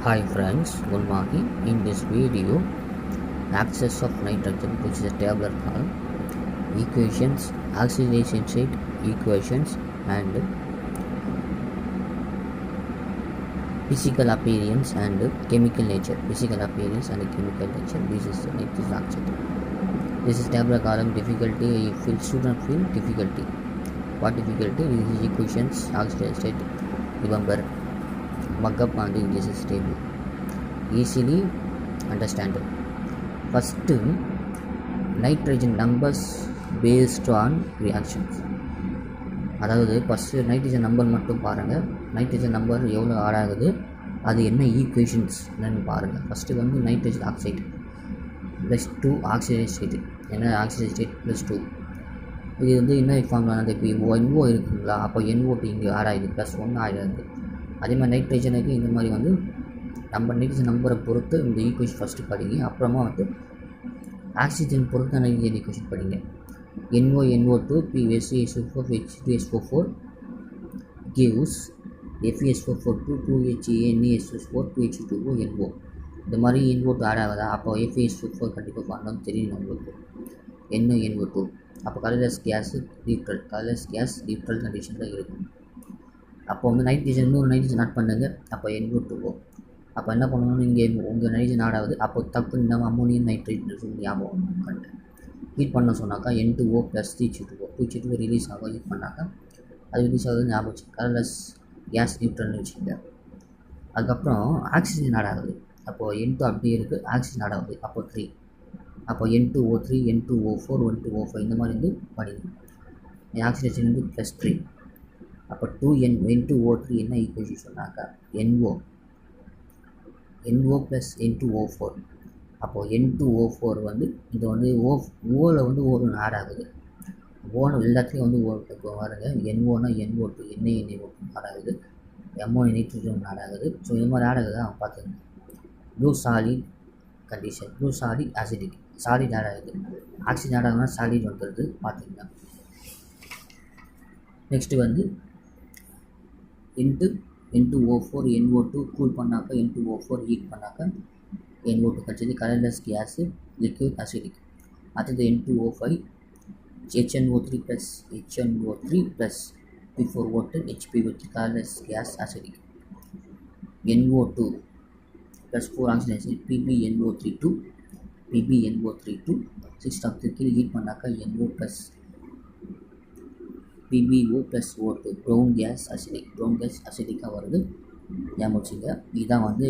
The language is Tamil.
Hi friends, good morning. In this video, access of nitrogen, which is a tabular column, equations, oxidation state equations, and physical appearance and chemical nature. Physical appearance and chemical nature. This is the nitrogen oxide. This is tabular column difficulty. Student feel difficulty. What difficulty? This is equations, oxidation state. Remember, mug up on this is table. Easily understandable. First, nitrogen numbers based on reactions. அதாவது ஃபஸ்ட்டு நைட்ரஜன் நம்பர் மட்டும் பாருங்கள். நைட்ரஜன் நம்பர் எவ்வளோ ஆட் ஆகுது, அது என்ன ஈக்குவேஷன்ஸ் என்னென்னு பாருங்கள். ஃபஸ்ட்டு வந்து nitrogen oxide plus 2 oxygen state, என்ன ஆக்சிஜன் ஸ்டேட் ப்ளஸ் 2. இது வந்து என்ன ஃபார்முலா, அந்த இப்போ NO இருக்குங்களா, அப்போ NO2 இங்கே ஆட் ஆகிடுது, ப்ளஸ் 1 ஆகிடுது. அதே மாதிரி நைட்ரஜனுக்கு இந்த மாதிரி வந்து நம்ம நைட்ரஜன் நம்பரை பொறுத்து இந்த ஈக்குவேஷன் ஃபஸ்ட்டு படிங்க. அப்புறமா வந்து ஆக்சிஜன் பொறுத்து நைட்ரஜன் ஈக்குவேஷன் படிங்க. NO2 PSO4 H2SO4 gives FeSO4 2HNeSO4 2H2O NO. இந்த மாதிரி NO2 ஆட் ஆகுதா, அப்போ FeSO4 கண்டிப்பாக பண்ணணும் தெரியணும் உங்களுக்கு. NO2 அப்போ கலர்லெஸ் கேஸ் நியூட்ரல் கண்டிஷனில் இருக்கும். அப்போ வந்து நைட்ரஜன் இன்னொரு நைட்ரஜன் ஆட் பண்ணுங்க, அப்போ NO2O. அப்போ என்ன பண்ணணும், இங்கே உங்கள் நைட்ரஜன் ஆட் ஆகுது, அப்போ தப்பு இந்த அம்மோனியம் நைட்ரேட் சொல்லி ஞாபகம் கண்டு ஹீட் பண்ண சொன்னாக்கா N2O ப்ளஸ் 2H2O ரிலீஸ் ஆகும். ஹீட் பண்ணாக்கா அது ரிலீஸ் ஆகுது ஞாபகம் வச்சு கலர்லெஸ் கேஸ் நியூட்ரல்னு வச்சுக்கோங்க. அதுக்கப்புறம் ஆக்சிஜன் ஆட் ஆகுது, அப்போது N2 அப்படியே இருக்குது, ஆக்சிஜன் ஆட் ஆகுது, அப்போ 3, அப்போ N2O3 N2O4 N2O5 இந்த மாதிரி வந்து படிங்க. ஆக்சிஜன் வந்து ப்ளஸ் 3, அப்போ N2O3 என்ன ஈக்குவேஷன் சொன்னாக்கா NO ப்ளஸ் N2O4. அப்போது N2O4 வந்து இது வந்து ஓவில் வந்து ஒரு ஆட் ஆகுது. ஓன எல்லாத்துலேயும் வந்து இப்போ பாருங்க, NOனா NO2 NaNO2 ஆட் ஆகுது, அம்மோனியம் நைட்ரஜன் ஆட் ஆகுது. ஸோ இது மாதிரி ஆட் ஆகுது அவங்க பார்த்துக்கங்க. Blue solid condition, blue solid acidic, solid add ஆகுது, ஆக்சிஜன் ஆட் ஆகுதுன்னா சாலிட் வந்துடுது பார்த்துக்கங்க. நெக்ஸ்ட்டு வந்து N2O4 NO2 கூல் பண்ணாக்கா N2O4 ஹீட் பண்ணாக்கா NO2 கிடச்சிது, கலர்லெஸ் கேஸு லிக்விட் அசிடிக். அடுத்தது N2O5 HNO3 plus before water HPO3 colourless gas acidic. NO2 plus 4 oxygen PbNO32 6 கீழே ஹீட் பண்ணாக்கா NO plus PbO plus O2 brown gas அசிடிக்காக வருது. ஞாபகம் வச்சுங்க. இதுதான் வந்து